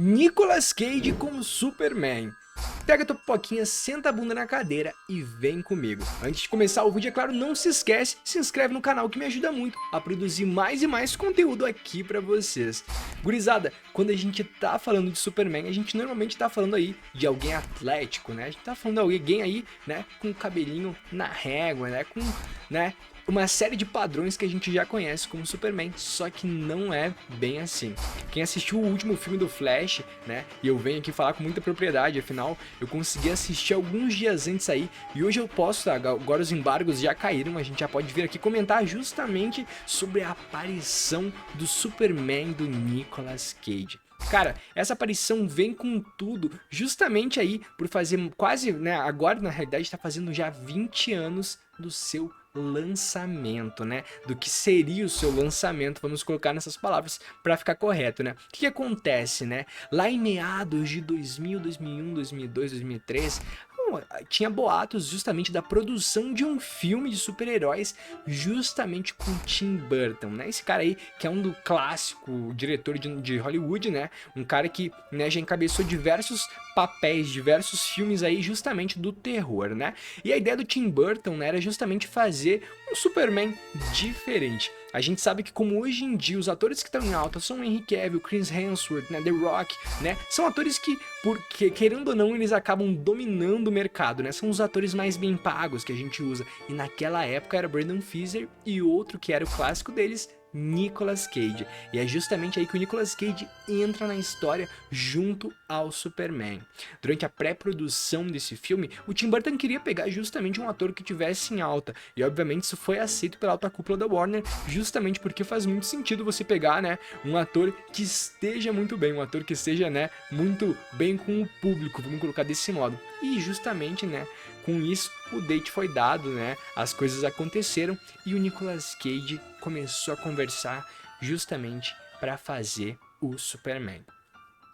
Nicolas Cage como Superman. Pega tua pipoquinha, senta a bunda na cadeira e vem comigo. Antes de começar o vídeo, é claro, não se esquece, se inscreve no canal que me ajuda muito a produzir mais e mais conteúdo aqui pra vocês. Gurizada, quando a gente tá falando de Superman, a gente normalmente tá falando aí de alguém atlético, né? A gente tá falando de alguém aí, né, com o cabelinho na régua, né, com, né, uma série de padrões que a gente já conhece como Superman, só que não é bem assim. Quem assistiu o último filme do Flash, né, e eu venho aqui falar com muita propriedade, afinal, eu consegui assistir alguns dias antes aí, e hoje eu posso, agora os embargos já caíram, a gente já pode vir aqui comentar justamente sobre a aparição do Superman do Nicolas Cage. Cara, essa aparição vem com tudo, justamente aí por fazer quase, né, agora na realidade está fazendo já 20 anos do seu lançamento, né, do que seria o seu lançamento, vamos colocar nessas palavras para ficar correto, né. O que acontece, né, lá em meados de 2000, 2001, 2002, 2003, tinha boatos justamente da produção de um filme de super-heróis justamente com Tim Burton, né? Esse cara aí que é um do clássico diretor de Hollywood, né? Um cara que, né, já encabeçou diversos papéis, diversos filmes aí justamente do terror, né? E a ideia do Tim Burton, né, era justamente fazer um Superman diferente. A gente sabe que como hoje em dia os atores que estão em alta são o Henry Cavill, Chris Hemsworth, né, The Rock, né, são atores que, porque querendo ou não, eles acabam dominando o mercado, né, são os atores mais bem pagos que a gente usa. E naquela época era Brendan Fraser e outro que era o clássico deles, Nicolas Cage. E é justamente aí que o Nicolas Cage entra na história junto ao Superman. Durante a pré-produção desse filme, o Tim Burton queria pegar justamente um ator que tivesse em alta, e obviamente isso foi aceito pela alta cúpula da Warner, justamente porque faz muito sentido você pegar, né, um ator que esteja muito bem, um ator que esteja, né, muito bem com o público, vamos colocar desse modo. E justamente, né, com isso o date foi dado, né, as coisas aconteceram e o Nicolas Cage começou a conversar justamente para fazer o Superman.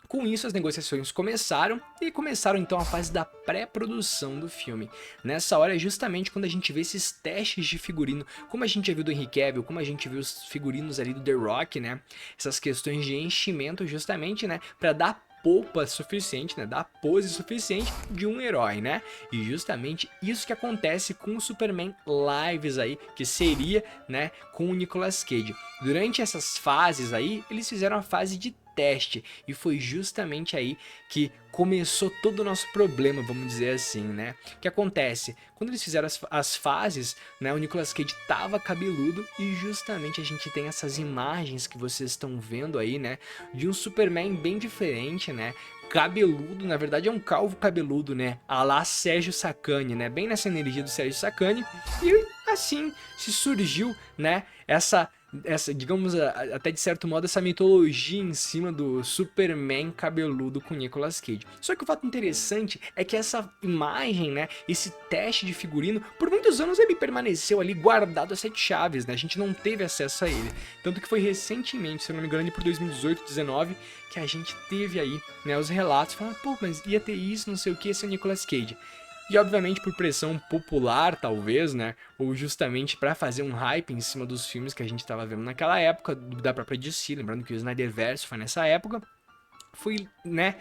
Com isso, as negociações começaram e começaram então a fase da pré-produção do filme. Nessa hora é justamente quando a gente vê esses testes de figurino, como a gente já viu do Henry Cavill, como a gente viu os figurinos ali do The Rock, né? Essas questões de enchimento justamente, né, para dar polpa suficiente, né, dar pose suficiente de um herói, né? E justamente isso que acontece com o Superman Lives aí, que seria, né, com o Nicolas Cage. Durante essas fases aí, eles fizeram a fase de teste e foi justamente aí que começou todo o nosso problema, vamos dizer assim, né? O que acontece? Quando eles fizeram as fases, né, o Nicolas Cage tava cabeludo e justamente a gente tem essas imagens que vocês estão vendo aí, né, de um Superman bem diferente, né? Cabeludo, na verdade é um calvo cabeludo, né? A lá Sérgio Sacani, né? Bem nessa energia do Sérgio Sacani. E assim se surgiu, né, essa digamos, até de certo modo, essa mitologia em cima do Superman cabeludo com Nicolas Cage. Só que o fato interessante é que essa imagem, né, esse teste de figurino, por muitos anos ele permaneceu ali guardado a sete chaves, né, a gente não teve acesso a ele. Tanto que foi recentemente, se eu não me engano, por 2018, 2019, que a gente teve aí, né, os relatos falando, pô, mas ia ter isso, não sei o que, esse é o Nicolas Cage. E obviamente por pressão popular, talvez, né? Ou justamente para fazer um hype em cima dos filmes que a gente estava vendo naquela época, da própria DC, lembrando que o Snyderverse foi nessa época, foi, né,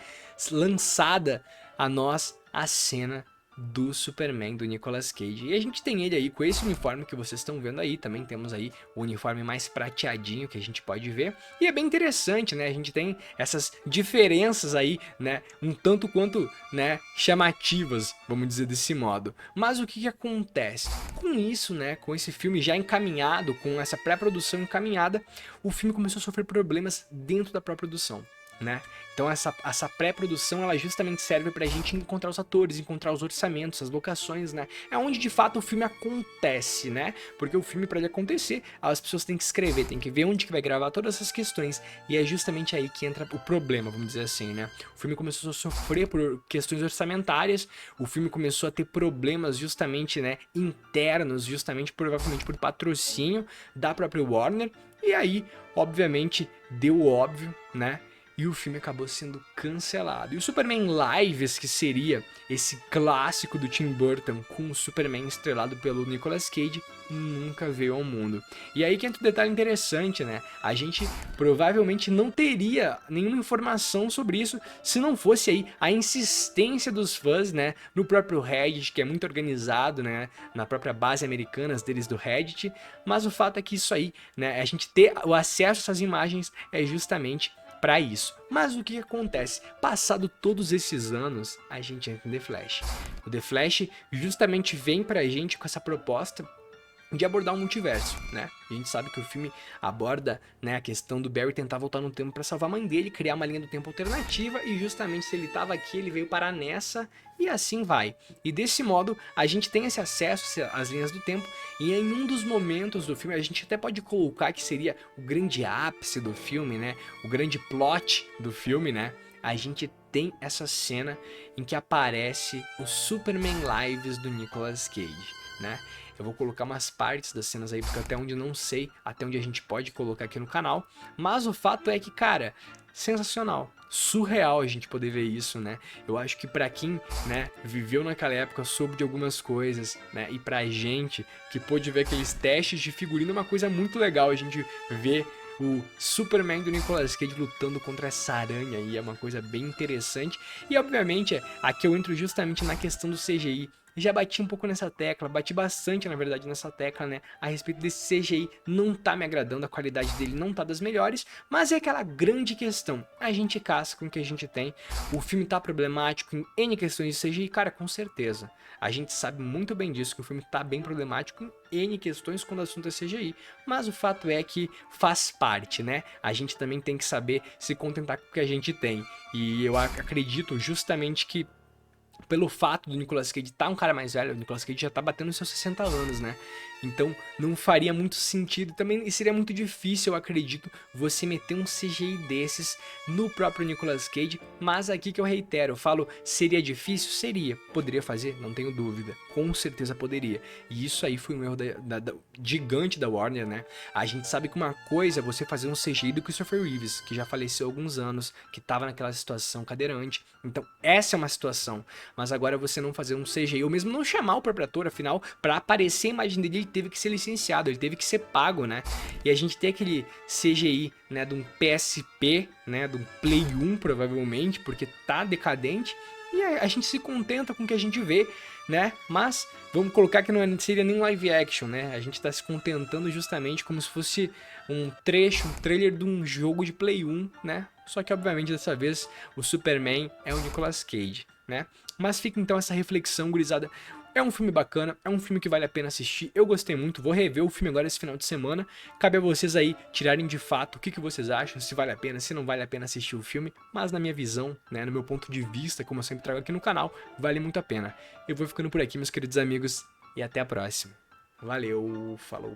lançada a nós a cena do Superman do Nicolas Cage. E a gente tem ele aí com esse uniforme que vocês estão vendo aí, também temos aí o uniforme mais prateadinho que a gente pode ver. E é bem interessante, né? A gente tem essas diferenças aí, né, um tanto quanto, né, chamativas, vamos dizer desse modo. Mas o que que acontece? Com isso, né, com esse filme já encaminhado, com essa pré-produção encaminhada, o filme começou a sofrer problemas dentro da própria produção, né? Então essa pré-produção ela justamente serve pra gente encontrar os atores, encontrar os orçamentos, as locações, né? É onde de fato o filme acontece, né? Porque o filme, para ele acontecer, as pessoas têm que escrever, tem que ver onde que vai gravar todas essas questões, e é justamente aí que entra o problema, vamos dizer assim, né? O filme começou a sofrer por questões orçamentárias, o filme começou a ter problemas justamente, né, internos, justamente provavelmente por patrocínio da própria Warner, e aí, obviamente, deu óbvio, né? e o filme acabou sendo cancelado. E o Superman Lives, que seria esse clássico do Tim Burton com o Superman estrelado pelo Nicolas Cage, nunca veio ao mundo. E aí que entra um detalhe interessante, né? A gente provavelmente não teria nenhuma informação sobre isso se não fosse aí a insistência dos fãs, né, no próprio Reddit, que é muito organizado, né, na própria base americana deles do Reddit. Mas o fato é que isso aí, né, a gente ter o acesso a essas imagens é justamente para isso. Mas o que acontece? Passado todos esses anos, a gente entra em The Flash. O The Flash justamente vem pra gente com essa proposta de abordar um multiverso, né? A gente sabe que o filme aborda, né, a questão do Barry tentar voltar no tempo para salvar a mãe dele, criar uma linha do tempo alternativa, e justamente se ele estava aqui, ele veio parar nessa, e assim vai. E desse modo, a gente tem esse acesso às linhas do tempo, e em um dos momentos do filme, a gente até pode colocar que seria o grande ápice do filme, né? O grande plot do filme, né? A gente tem essa cena em que aparece o Superman Lives do Nicolas Cage, né? Eu vou colocar umas partes das cenas aí, porque até onde eu não sei, até onde a gente pode colocar aqui no canal. Mas o fato é que, cara, sensacional, surreal a gente poder ver isso, né? Eu acho que pra quem, né, viveu naquela época, soube de algumas coisas, né? E pra gente que pôde ver aqueles testes de figurino, é uma coisa muito legal a gente ver o Superman do Nicolas Cage lutando contra essa aranha aí, é uma coisa bem interessante. E obviamente, aqui eu entro justamente na questão do CGI. Já bati um pouco nessa tecla, bati bastante na verdade nessa tecla, né, a respeito desse CGI não tá me agradando, a qualidade dele não tá das melhores, mas é aquela grande questão, a gente casca com o que a gente tem, o filme tá problemático em N questões de CGI, cara, com certeza, a gente sabe muito bem disso, que o filme tá bem problemático em N questões quando o assunto é CGI, mas o fato é que faz parte, né, a gente também tem que saber se contentar com o que a gente tem, e eu acredito justamente que pelo fato do Nicolas Cage estar um cara mais velho, o Nicolas Cage já tá batendo os seus 60 anos, né? Então não faria muito sentido, também seria muito difícil, eu acredito, você meter um CGI desses no próprio Nicolas Cage, mas aqui que eu reitero, eu falo, seria difícil? Seria. Poderia fazer? Não tenho dúvida, com certeza poderia. E isso aí foi um erro gigante da Warner, né? A gente sabe que uma coisa é você fazer um CGI do Christopher Reeves, que já faleceu há alguns anos, que tava naquela situação cadeirante, então essa é uma situação, mas agora você não fazer um CGI, ou mesmo não chamar o próprio ator, afinal, pra aparecer a imagem dele, ele teve que ser licenciado, ele teve que ser pago, né? E a gente tem aquele CGI, né, de um PSP, né, de um Play 1 provavelmente, porque tá decadente, e a gente se contenta com o que a gente vê, né? Mas vamos colocar que não seria nem live action, né? A gente tá se contentando justamente como se fosse um trecho, um trailer de um jogo de Play 1, né? Só que obviamente dessa vez o Superman é o Nicolas Cage, né? Mas fica então essa reflexão, gurizada. É um filme bacana, é um filme que vale a pena assistir, eu gostei muito, vou rever o filme agora esse final de semana, cabe a vocês aí tirarem de fato o que vocês acham, se vale a pena, se não vale a pena assistir o filme, mas na minha visão, né, no meu ponto de vista, como eu sempre trago aqui no canal, vale muito a pena. Eu vou ficando por aqui, meus queridos amigos, e até a próxima. Valeu, falou!